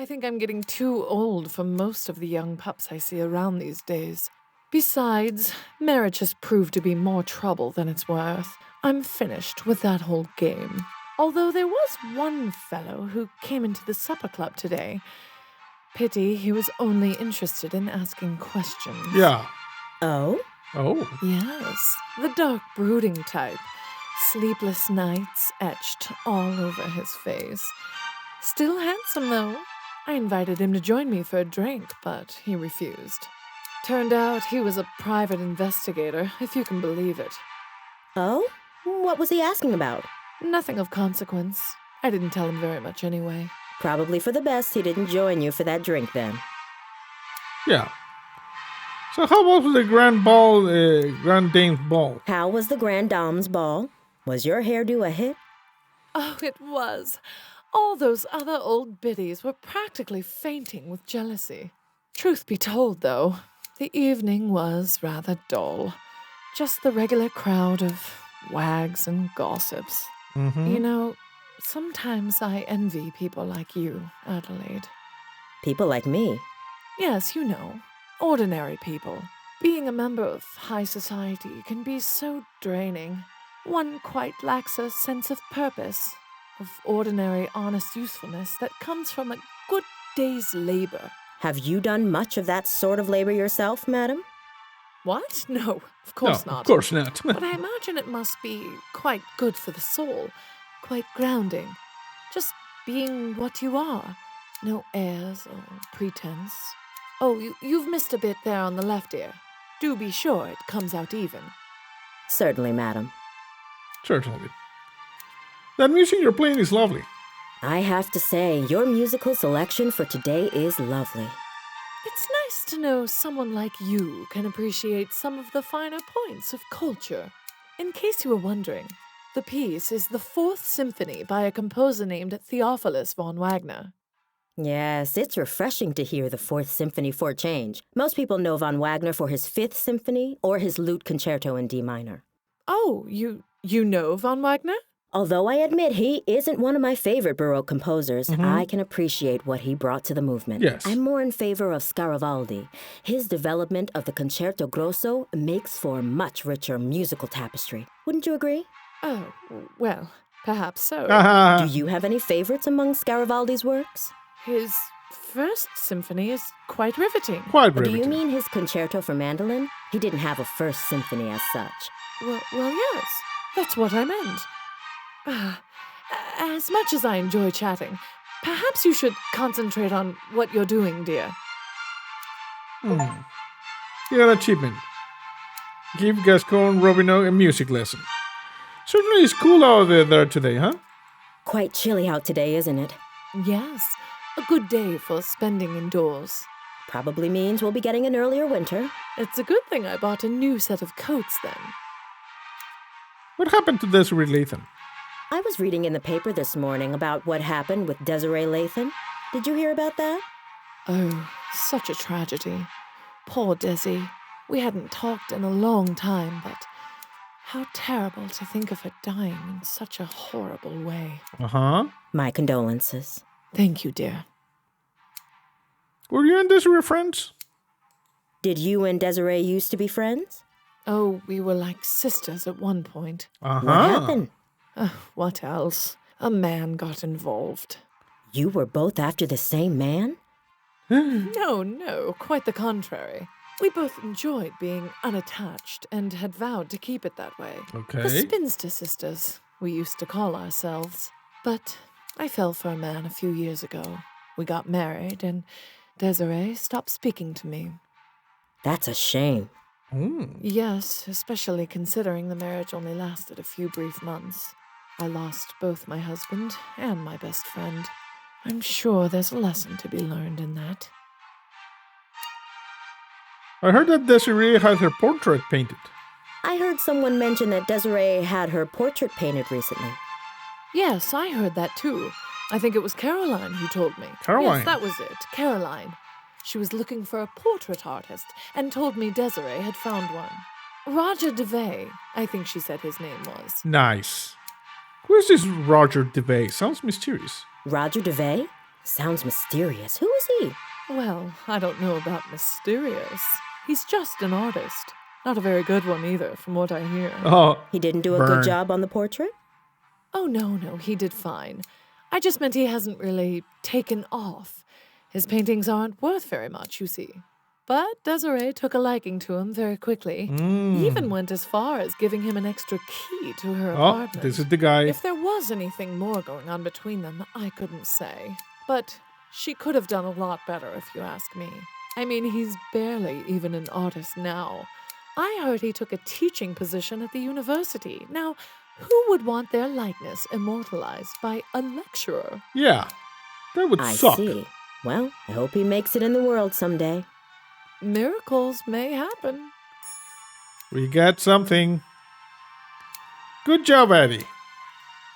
I think I'm getting too old for most of the young pups I see around these days. Besides, marriage has proved to be more trouble than it's worth. I'm finished with that whole game. Although there was one fellow who came into the supper club today. Pity he was only interested in asking questions. Yeah. Oh? Oh. Yes, the dark brooding type. Sleepless nights etched all over his face. Still handsome, though. I invited him to join me for a drink, but he refused. Turned out he was a private investigator, if you can believe it. Oh? What was he asking about? Nothing of consequence. I didn't tell him very much anyway. Probably for the best he didn't join you for that drink then. Yeah. So how was the Grand Dame's ball? How was the Grand Dame's ball? Was your hairdo a hit? Oh, it was. All those other old biddies were practically fainting with jealousy. Truth be told, though, the evening was rather dull. Just the regular crowd of wags and gossips. Mm-hmm. You know, sometimes I envy people like you, Adelaide. People like me. Yes, you know, ordinary people. Being a member of high society can be so draining. One quite lacks a sense of purpose, of ordinary, honest usefulness that comes from a good day's labor. Have you done much of that sort of labor yourself, madam? What? No, of course not. Of course not. But I imagine it must be quite good for the soul, quite grounding. Just being what you are. No airs or pretense. Oh, you've missed a bit there on the left ear. Do be sure it comes out even. Certainly, madam. Certainly. That music you're playing is lovely. I have to say, your musical selection for today is lovely. It's nice to know someone like you can appreciate some of the finer points of culture. In case you were wondering, the piece is the Fourth Symphony by a composer named Theophilus von Wagner. Yes, it's refreshing to hear the Fourth Symphony for a change. Most people know von Wagner for his Fifth Symphony or his Lute Concerto in D minor. Oh, you know von Wagner? Although I admit he isn't one of my favorite Baroque composers, I can appreciate what he brought to the movement. Yes. I'm more in favor of Scaravaldi. His development of the Concerto Grosso makes for much richer musical tapestry. Wouldn't you agree? Oh, well, perhaps so. Do you have any favorites among Scaravaldi's works? His First Symphony is quite riveting. Quite Do riveting. you mean his Concerto for Mandolin? He didn't have a first symphony as such. Well, yes, that's what I meant. As much as I enjoy chatting, perhaps you should concentrate on what you're doing, dear. You got an achievement. Give Gascon Robineau a music lesson. Certainly it's cool out there today, huh? Quite chilly out today, isn't it? Yes, a good day for spending indoors. Probably means we'll be getting an earlier winter. It's a good thing I bought a new set of coats then. What happened to Desiree Latham? I was reading in the paper this morning about what happened with Desiree Latham. Did you hear about that? Oh, such a tragedy. Poor Desi. We hadn't talked in a long time, but how terrible to think of her dying in such a horrible way. Uh-huh. My condolences. Thank you, dear. Were you and Desiree friends? Did you and Desiree used to be friends? Oh, we were like sisters at one point. Uh-huh. What happened? What else? A man got involved. You were both after the same man? No, quite the contrary. We both enjoyed being unattached and had vowed to keep it that way. Okay. The spinster sisters, we used to call ourselves. But I fell for a man a few years ago. We got married, and Desiree stopped speaking to me. That's a shame. Yes, especially considering the marriage only lasted a few brief months. I lost both my husband and my best friend. I'm sure there's a lesson to be learned in that. I heard that Desiree had her portrait painted. I heard someone mention that Desiree had her portrait painted recently. Yes, I heard that too. I think it was Caroline who told me. Caroline? Yes, that was it. Caroline. She was looking for a portrait artist and told me Desiree had found one. Roger DeVay, I think she said his name was. Nice. Who is this Roger DeVay? Sounds mysterious. Roger DeVay? Sounds mysterious. Who is he? Well, I don't know about mysterious. He's just an artist. Not a very good one either, from what I hear. Oh, He didn't do a burn. good job on the portrait? Oh, no, he did fine. I just meant he hasn't really taken off. His paintings aren't worth very much, you see. But Desiree took a liking to him very quickly. He even went as far as giving him an extra key to her Oh, apartment. this is the guy. If there was anything more going on between them, I couldn't say. But she could have done a lot better, if you ask me. I mean, he's barely even an artist now. I heard he took a teaching position at the university. Now, who would want their likeness immortalized by a lecturer? Yeah, that would I suck. see. Well, I hope he makes it in the world someday. Miracles may happen. We got something. Good job, Addie.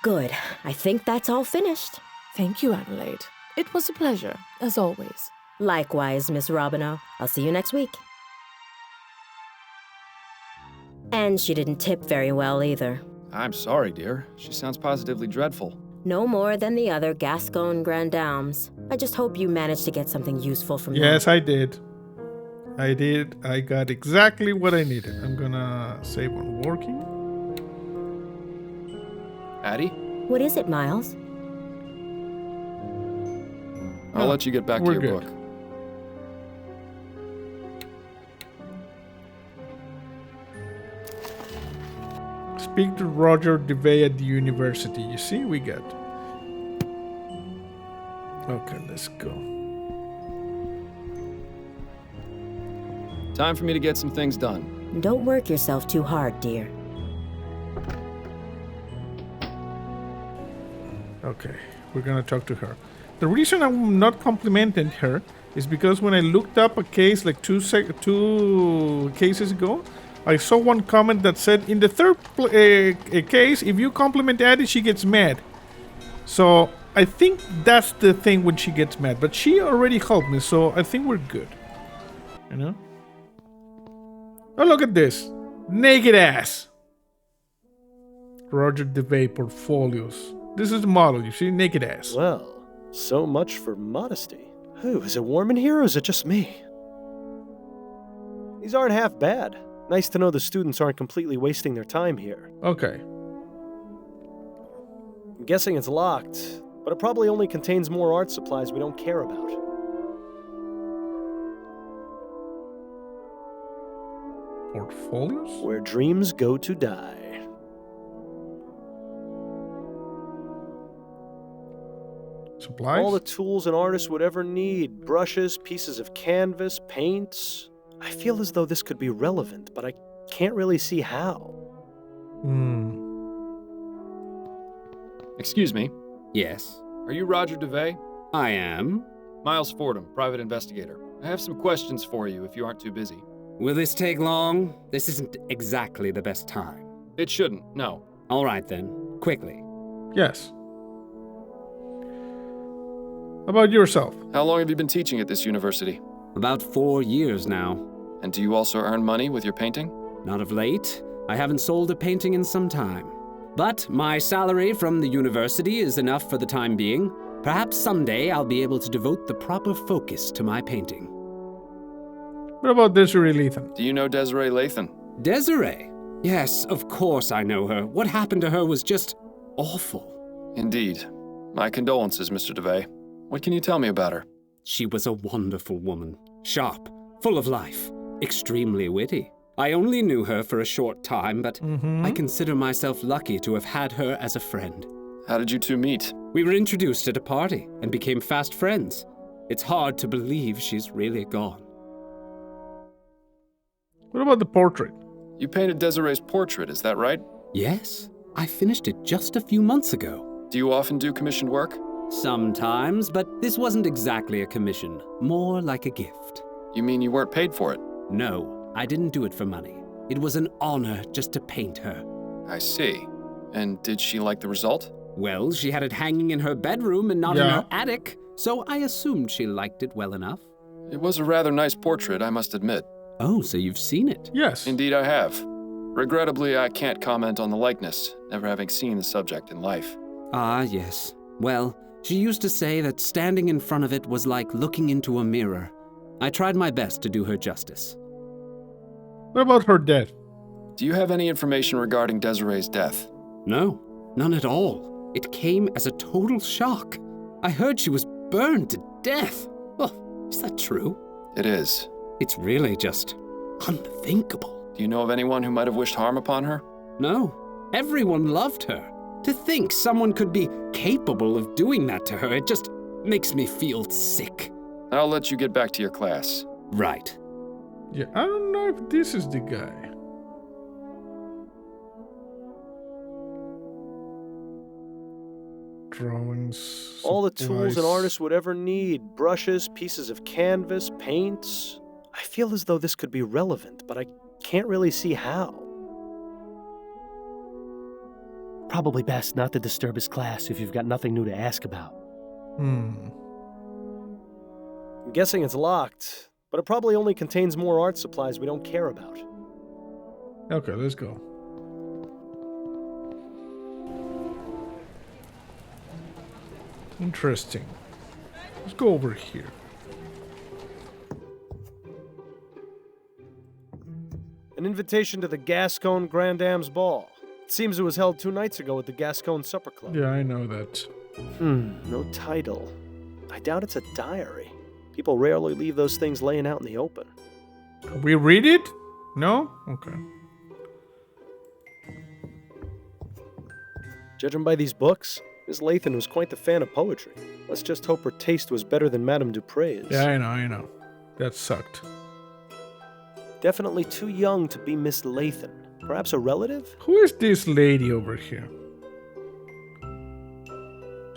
Good. I think that's all finished. Thank you, Adelaide. It was a pleasure, as always. Likewise, Miss Robineau. I'll see you next week. And she didn't tip very well either. I'm sorry, dear. She sounds positively dreadful. No more than the other Gascon Grand Dames. I just hope you managed to get something useful from Yes, I did. I got exactly what I needed. I'm gonna save on working. Addie, them. What is it, Miles? I'll let you get back to we're your good. book. Speak to Roger DeVay at the university. You see, we got. Okay, let's go. Time for me to get some things done. Don't work yourself too hard, dear. Okay, we're gonna talk to her. The reason I'm not complimenting her is because when I looked up a case like two cases ago, I saw one comment that said in the third case, if you compliment Addie, she gets mad. So I think that's the thing when she gets mad. But she already helped me, so I think we're good. You know? Oh, look at this. Naked ass. Roger DeVay portfolios. This is the model, you see? Naked ass. Well, so much for modesty. Ooh, is it warm in here or is it just me? These aren't half bad. Nice to know the students aren't completely wasting their time here. Okay. I'm guessing it's locked, but it probably only contains more art supplies we don't care about. Portfolios? Where dreams go to die. Supplies? All the tools an artist would ever need. Brushes, pieces of canvas, paints. I feel as though this could be relevant, but I can't really see how. Excuse me. Yes, Are you Roger DeVay? I am. Miles Fordham, private investigator. I have some questions for you if you aren't too busy. Will this take long? This isn't exactly the best time. It shouldn't, no. All right then, quickly. Yes. About yourself? How long have you been teaching at this university? About 4 years now. And do you also earn money with your painting? Not of late. I haven't sold a painting in some time. But my salary from the university is enough for the time being. Perhaps someday I'll be able to devote the proper focus to my painting. What about Desiree Lethan? Do you know Desiree Lathan? Desiree? Yes, of course I know her. What happened to her was just awful. Indeed. My condolences, Mr. DeVay. What can you tell me about her? She was a wonderful woman. Sharp, full of life, extremely witty. I only knew her for a short time, but I consider myself lucky to have had her as a friend. How did you two meet? We were introduced at a party and became fast friends. It's hard to believe she's really gone. What about the portrait? You painted Desiree's portrait, is that right? Yes, I finished it just a few months ago. Do you often do commissioned work? Sometimes, but this wasn't exactly a commission, more like a gift. You mean you weren't paid for it? No, I didn't do it for money. It was an honor just to paint her. I see. And did she like the result? Well, she had it hanging in her bedroom and not in Yeah. her attic, so I assumed she liked it well enough. It was a rather nice portrait, I must admit. Oh, so you've seen it? Yes. Indeed I have. Regrettably, I can't comment on the likeness, never having seen the subject in life. Ah, yes. Well, She used to say that standing in front of it was like looking into a mirror. I tried my best to do her justice. What about her death? Do you have any information regarding Desiree's death? No, none at all. It came as a total shock. I heard she was burned to death. Oh, is that true? It is. It's really just unthinkable. Do you know of anyone who might have wished harm upon her? No, everyone loved her. To think someone could be capable of doing that to her, it just makes me feel sick. I'll let you get back to your class. Right. Yeah, I don't know if this is the guy. Drawings. All the tools an supplies. artist would ever need. Brushes, pieces of canvas, paints. I feel as though this could be relevant, but I can't really see how. Probably best not to disturb his class if you've got nothing new to ask about. Hmm. I'm guessing it's locked, but it probably only contains more art supplies we don't care about. Okay, let's go. Interesting. Let's go over here. An invitation to the Gascon Grand Dame's Ball. It seems it was held 2 nights ago at the Gascon Supper Club. Yeah, I know that. No title. I doubt it's a diary. People rarely leave those things laying out in the open. We read it? No? Okay. Judging by these books, Miss Lathan was quite the fan of poetry. Let's just hope her taste was better than Madame Dupre's. Yeah, I know. That sucked. Definitely too young to be Miss Lathan. Perhaps a relative? Who is this lady over here?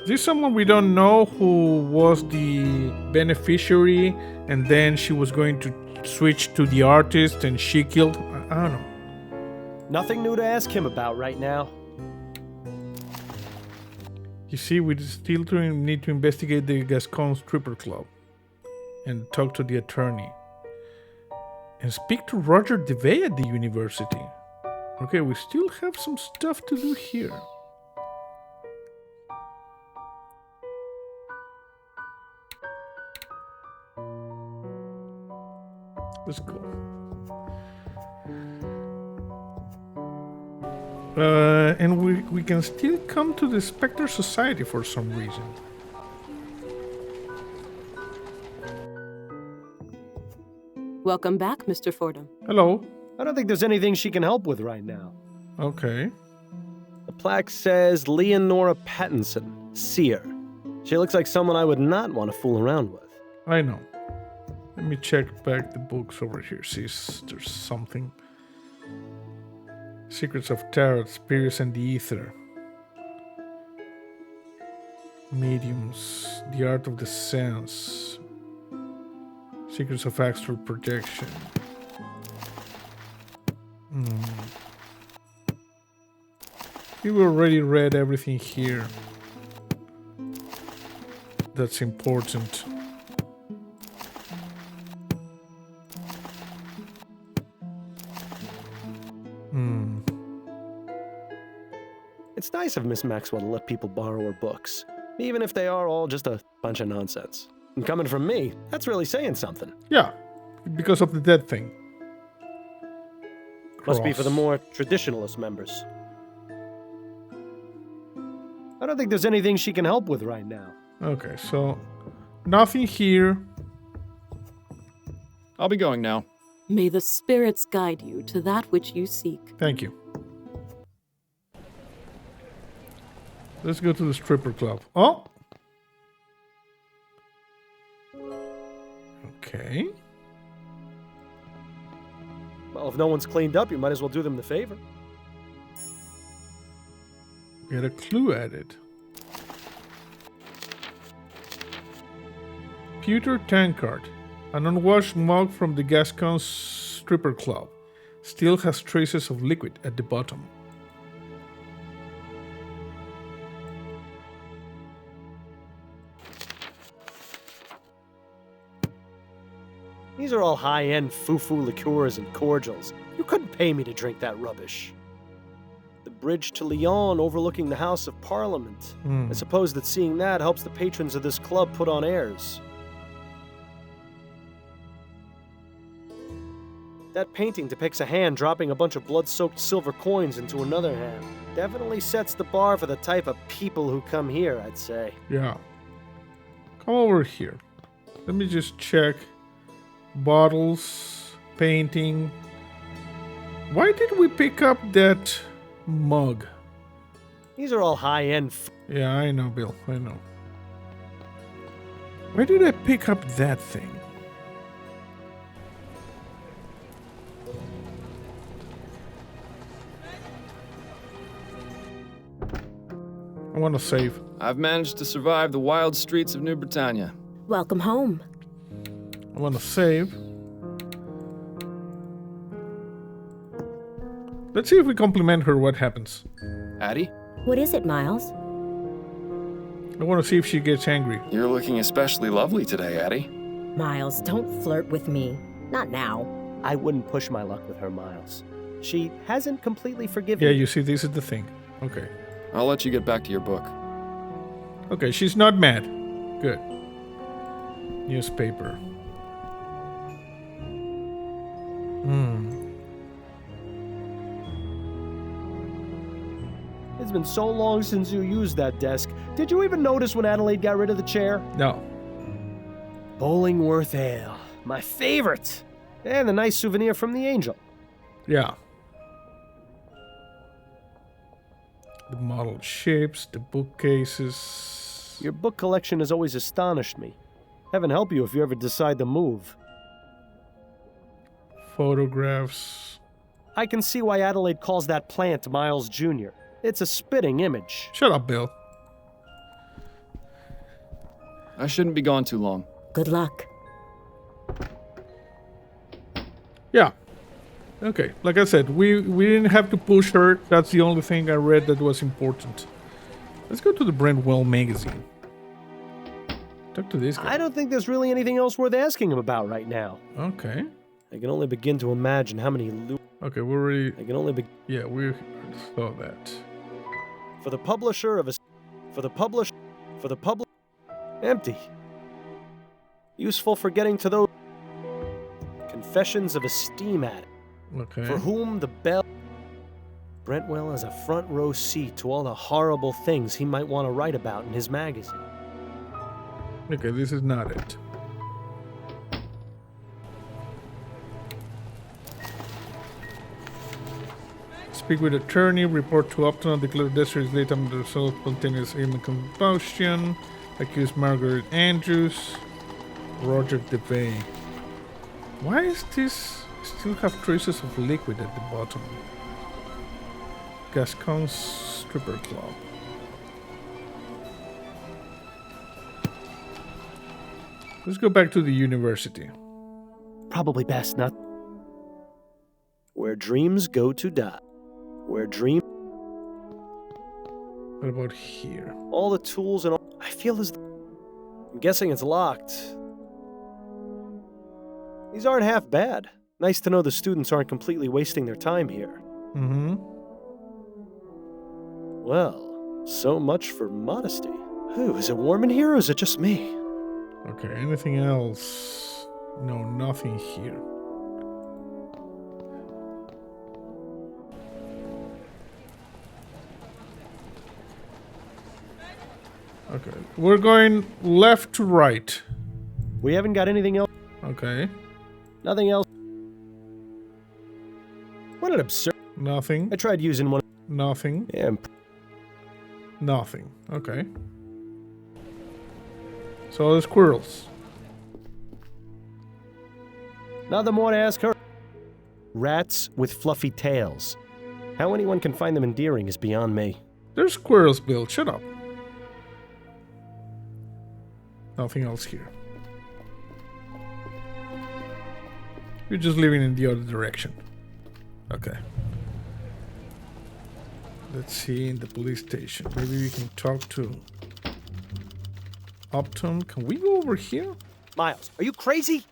Is this someone we don't know who was the beneficiary and then she was going to switch to the artist and she killed? I don't know. Nothing new to ask him about right now. You see, we still need to investigate the Gascon Stripper Club and talk to the attorney and speak to Roger DeVay at the university. Okay, we still have some stuff to do here. Let's go. And we can still come to the Spectre Society for some reason. Welcome back, Mr. Fordham. Hello. I don't think there's anything she can help with right now. Okay. The plaque says Leonora Pattinson, seer. She looks like someone I would not want to fool around with. I know. Let me check back the books over here, see if there's something. Secrets of Tarot, Spirits and the Ether. Mediums, The Art of the Sense. Secrets of Astral Projection. We've already read everything here. That's important. It's nice of Miss Maxwell to let people borrow her books, even if they are all just a bunch of nonsense. And coming from me, that's really saying something. Yeah, because of the dead thing. Must be for the Cross. more traditionalist members. I don't think there's anything she can help with right now. Okay, so nothing here. I'll be going now. May the spirits guide you to that which you seek. Thank you. Let's go to the stripper club. Oh! Okay. Well, if no one's cleaned up, you might as well do them the favor. Get a clue added. Pewter tankard. An unwashed mug from the Gascon stripper club. Still has traces of liquid at the bottom. These are all high-end foo-foo liqueurs and cordials. You couldn't pay me to drink that rubbish. The bridge to Lyon overlooking the House of Parliament. I suppose that seeing that helps the patrons of this club put on airs. That painting depicts a hand dropping a bunch of blood-soaked silver coins into another hand. Definitely sets the bar for the type of people who come here, I'd say. Yeah. Come over here. Let me just check. Bottles, painting. Why did we pick up that mug? These are all high-end Yeah, I know, Bill. I know. Why did I pick up that thing? I want to save. I've managed to survive the wild streets of New Bretagne. Welcome home. I want to save. Let's see if we compliment her what happens. Addie, What is it, Miles? I want to see if she gets angry. you're looking especially lovely today, Addie. Miles, don't flirt with me. Not now. I wouldn't push my luck with her, Miles. She hasn't completely forgiven Yeah, me. you see, this is the thing. Okay. I'll let you get back to your book. Okay, she's not mad. Good. Newspaper. It's been so long since you used that desk. Did you even notice when Adelaide got rid of the chair? No. Bollingworth Ale. My favorite. And a nice souvenir from the Angel. Yeah. The model shapes, the bookcases. Your book collection has always astonished me. Heaven help you if you ever decide to move. Photographs. I can see why Adelaide calls that plant Miles Jr. It's a spitting image. Shut up, Bill. I shouldn't be gone too long. Good luck. Yeah. Okay, like I said, we didn't have to push her. That's the only thing I read that was important. Let's go to the Brentwell magazine. Talk to this guy. I don't think there's really anything else worth asking him about right now. Okay. I can only begin to imagine how many Okay, we're already... I can only Yeah, we saw that. For the publisher of a... Empty. Useful for getting to those... Confessions of a steam addict. Okay. For whom the bell... Brentwell has a front row seat to all the horrible things he might want to write about in his magazine. Okay, this is not it. Speak with attorney, report to Upton, declare district late under the result spontaneous aim and combustion, accuse Margaret Andrews, Roger DeVay. Why is this still have traces of liquid at the bottom? Gascon's Stripper Club. Let's go back to the university. Probably best not... Where dreams go to die. Where dreams... What about here? All the tools and all... I feel as... I'm guessing it's locked. These aren't half bad. Nice to know the students aren't completely wasting their time here. Mm-hmm. Well, so much for modesty. Ooh, is it warm in here or is it just me? Okay, anything else? No, nothing here. Okay, we're going left to right. We haven't got anything else. Okay, Nothing else. What an absurd... nothing, I tried using one... nothing, Yeah, nothing. Okay. So the squirrels. nothing more to ask her. Rats with fluffy tails. How anyone can find them endearing is beyond me. There's squirrels, Bill. Shut up. Nothing else here. You're just living in the other direction. Okay. Let's see in the police station. Maybe we can talk to Upton. Can we go over here? Miles, are you crazy?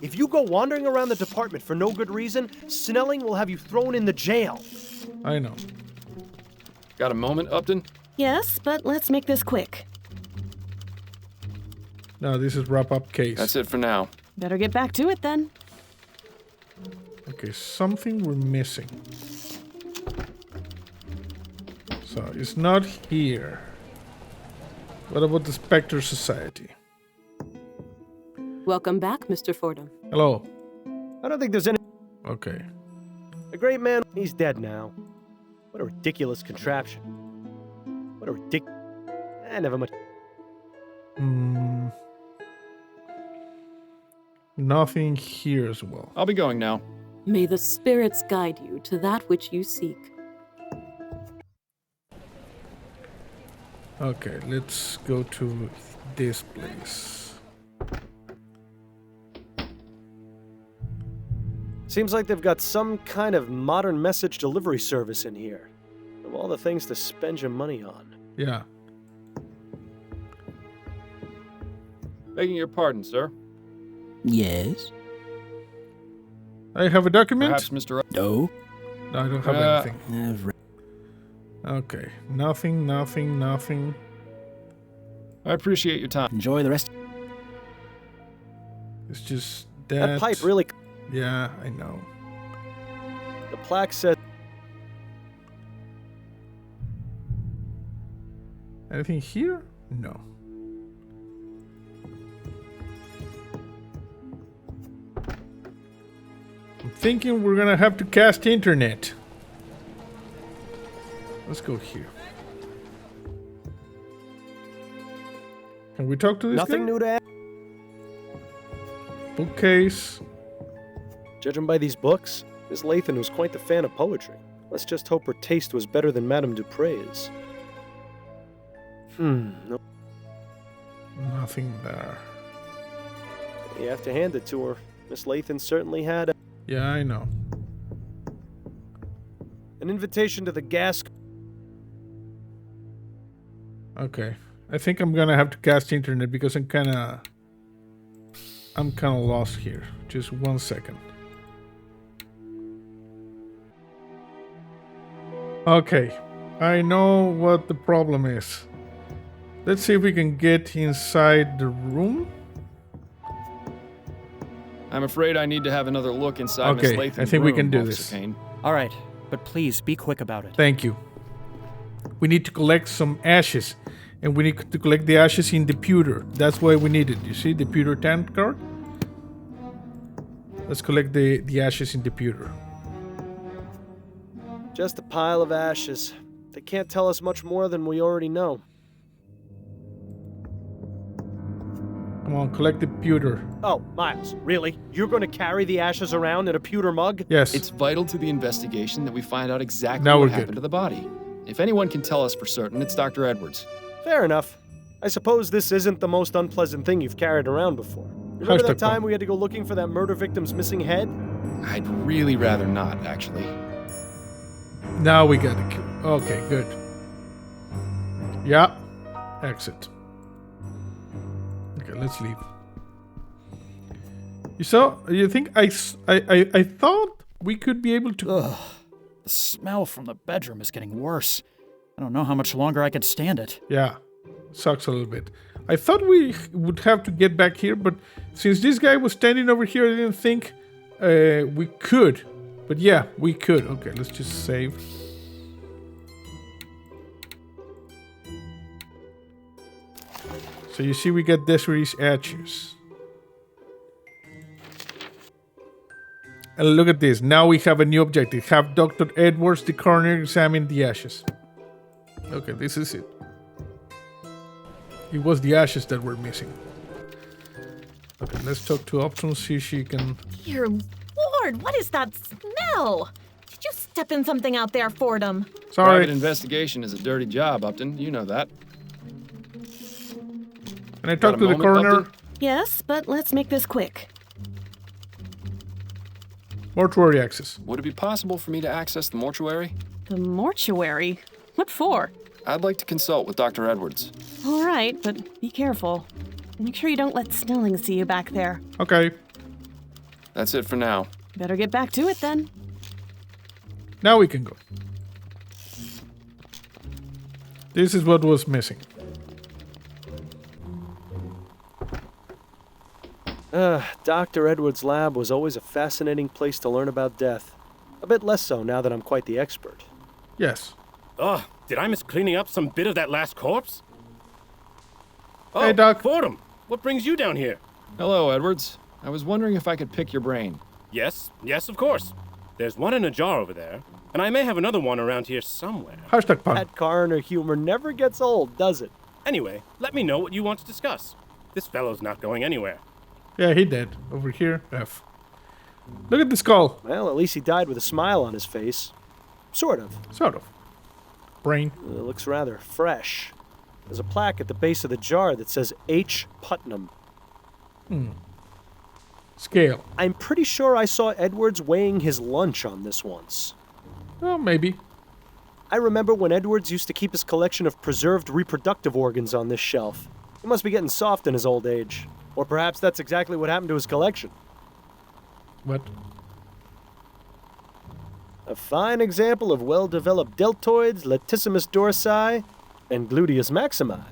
If you go wandering around the department for no good reason, Snelling will have you thrown in the jail. I know. Got a moment, Upton? Yes, but let's make this quick. No, this is wrap-up case. That's it for now. Better get back to it then. Okay, something we're missing. So, it's not here. What about the Spectre Society? Welcome back, Mr. Fordham. Hello. I don't think there's any. Okay. A great man, he's dead now. What a ridiculous contraption. What a never much. Nothing here as well. I'll be going now. May the spirits guide you to that which you seek. Okay, let's go to this place. Seems like they've got some kind of modern message delivery service in here. Of all the things to spend your money on. Yeah. Begging your pardon, sir. Yes? I have a document? Perhaps Mr. No? No, I don't have anything. I've Okay. Nothing. I appreciate your time. Enjoy the rest. It's just that... That pipe really. Yeah, I know. The plaque said. Anything here? No. I'm thinking we're gonna have to cast internet. Let's go here. Can we talk to this Nothing guy? new to add. Bookcase. Judging by these books, Miss Lathan was quite the fan of poetry. Let's just hope her taste was better than Madame Dupre's. No. Nothing there. You have to hand it to her. Miss Lathan certainly had Yeah, I know. an invitation to the gas. Okay. I think I'm gonna have to cast internet because I'm kinda lost here. Just 1 second. Okay. I know what the problem is. Let's see if we can get inside the room. I'm afraid I need to have another look inside Miss Okay, Lathan's I think we room, can do Officer this. Kane. All right, but please be quick about it. Thank you. We need to collect some ashes. And we need to collect the ashes in the pewter. That's why we need it. You see the pewter tank card? Let's collect the ashes in the pewter. Just a pile of ashes. They can't tell us much more than we already know. Come on, collect the pewter. Oh, Miles, really? You're going to carry the ashes around in a pewter mug? Yes. It's vital to the investigation that we find out exactly Now what we're happened good. to the body. If anyone can tell us for certain, it's Dr. Edwards. Fair enough. I suppose this isn't the most unpleasant thing you've carried around before. Remember How's that that time going? we had to go looking for that murder victim's missing head? I'd really rather not, actually. Now we got it. Okay, good. Yeah. Exit. Okay, let's leave. You think I thought we could be able to... Ugh. The smell from the bedroom is getting worse. I don't know how much longer I can stand it. Yeah, sucks a little bit. I thought we would have to get back here, but since this guy was standing over here, I didn't think we could. But yeah, we could. Okay, let's just save. So you see we get Desiree's ashes. And look at this. Now we have a new objective. Have Dr. Edwards, the coroner, examine the ashes. Okay, this is it. It was the ashes that were missing. Okay, let's talk to Upton, see if she can... Dear Lord, what is that smell? Did you step in something out there, Fordham? Private Sorry. investigation is a dirty job, Upton. You know that. Can I Got talk a to the moment, coroner? Upton? Yes, but let's make this quick. Mortuary access. Would it be possible for me to access the mortuary? The mortuary? What for? I'd like to consult with Dr. Edwards. All right, but be careful. Make sure you don't let Snelling see you back there. Okay, That's it for now. Better get back to it then. now we can go. This is what was missing. Dr. Edwards' lab was always a fascinating place to learn about death. A bit less so now that I'm quite the expert. Yes. Ugh, did I miss cleaning up some bit of that last corpse? Oh, Hey, Doc. Fordham, what brings you down here? Hello, Edwards. I was wondering if I could pick your brain. Yes, of course. There's one in a jar over there, and I may have another one around here somewhere. Hashtag pun. That coroner humor never gets old, does it? Anyway, let me know what you want to discuss. This fellow's not going anywhere. Yeah, he did. Over here, F. Look at the skull. Well, at least he died with a smile on his face. Sort of. Sort of. Brain. It looks rather fresh. There's a plaque at the base of the jar that says H. Putnam. Scale. I'm pretty sure I saw Edwards weighing his lunch on this once. Oh, maybe. I remember when Edwards used to keep his collection of preserved reproductive organs on this shelf. He must be getting soft in his old age. Or perhaps that's exactly what happened to his collection. What? A fine example of well-developed deltoids, latissimus dorsi, and gluteus maximi.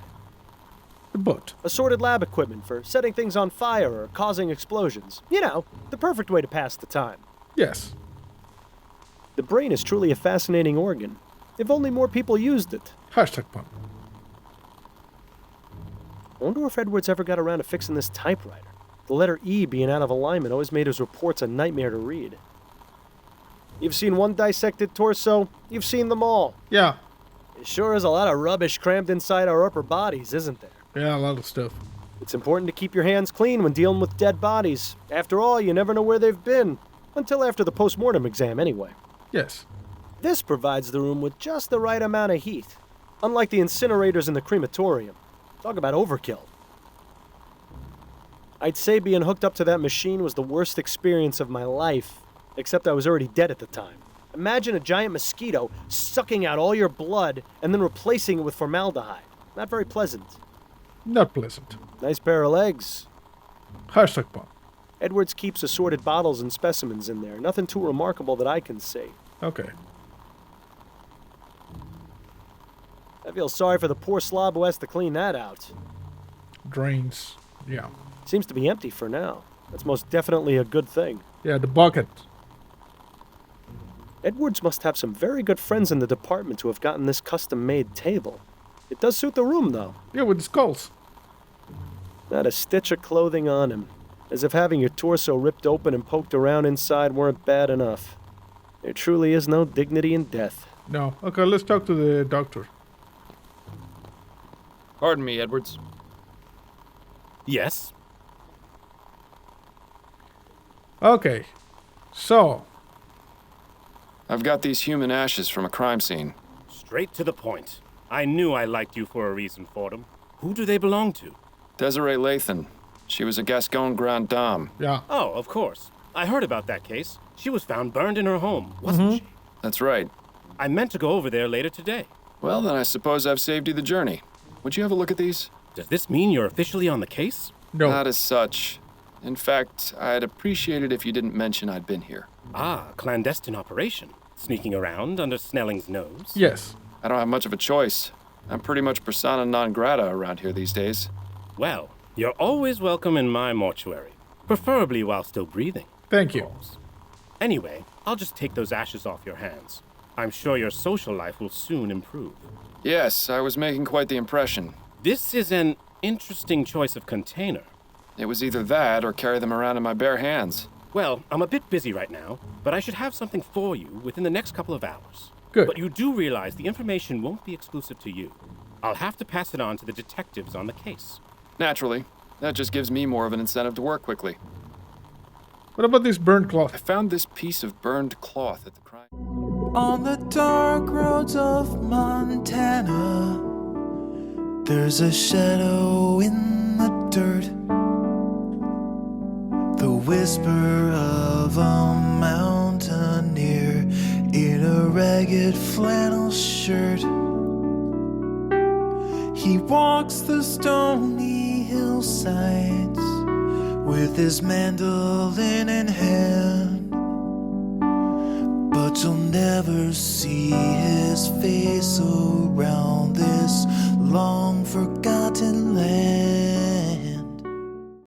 The butt. Assorted lab equipment for setting things on fire or causing explosions. You know, the perfect way to pass the time. Yes. The brain is truly a fascinating organ. If only more people used it. Hashtag pun. I wonder if Edwards ever got around to fixing this typewriter. The letter E being out of alignment always made his reports a nightmare to read. You've seen one dissected torso, you've seen them all. Yeah. It sure is a lot of rubbish crammed inside our upper bodies, isn't there? Yeah, a lot of stuff. It's important to keep your hands clean when dealing with dead bodies. After all, you never know where they've been. Until after the post-mortem exam, anyway. Yes. This provides the room with just the right amount of heat. Unlike the incinerators in the crematorium. Talk about overkill. I'd say being hooked up to that machine was the worst experience of my life. Except I was already dead at the time. Imagine a giant mosquito sucking out all your blood and then replacing it with formaldehyde. Not very pleasant. Not pleasant. Nice pair of legs. Hashtag pun. Edwards keeps assorted bottles and specimens in there. Nothing too remarkable that I can see. Okay. I feel sorry for the poor slob who has to clean that out. Drains. Yeah. Seems to be empty for now. That's most definitely a good thing. Yeah, the bucket. Edwards must have some very good friends in the department who have gotten this custom-made table. It does suit the room, though. Yeah, with the skulls. Not a stitch of clothing on him. As if having your torso ripped open and poked around inside weren't bad enough. There truly is no dignity in death. No. Okay, let's talk to the doctor. Pardon me, Edwards. Yes? Okay. So, I've got these human ashes from a crime scene. Straight to the point. I knew I liked you for a reason, Fordham. Who do they belong to? Desiree Lathan. She was a Gascon Grand Dame. yeah. Oh, of course. I heard about that case. She was found burned in her home, wasn't she? That's right. I meant to go over there later today. Well, then I suppose I've saved you the journey. Would you have a look at these? Does this mean you're officially on the case? No. Not as such. In fact, I'd appreciate it if you didn't mention I'd been here. Ah, clandestine operation. Sneaking around under Snelling's nose? Yes. I don't have much of a choice. I'm pretty much persona non grata around here these days. Well, you're always welcome in my mortuary. Preferably while still breathing. Thank you. Of course. Anyway, I'll just take those ashes off your hands. I'm sure your social life will soon improve. Yes, I was making quite the impression. This is an interesting choice of container. It was either that or carry them around in my bare hands. Well, I'm a bit busy right now, but I should have something for you within the next couple of hours. Good. But you do realize the information won't be exclusive to you. I'll have to pass it on to the detectives on the case. Naturally. That just gives me more of an incentive to work quickly. What about this burnt I cloth? found this piece of burned cloth at the crime. On the dark roads of Montana, there's a shadow in the dirt. The whisper of a mountaineer in a ragged flannel shirt. He walks the stony hillsides with his mandolin in hand. but you'll never see his face around this long forgotten land.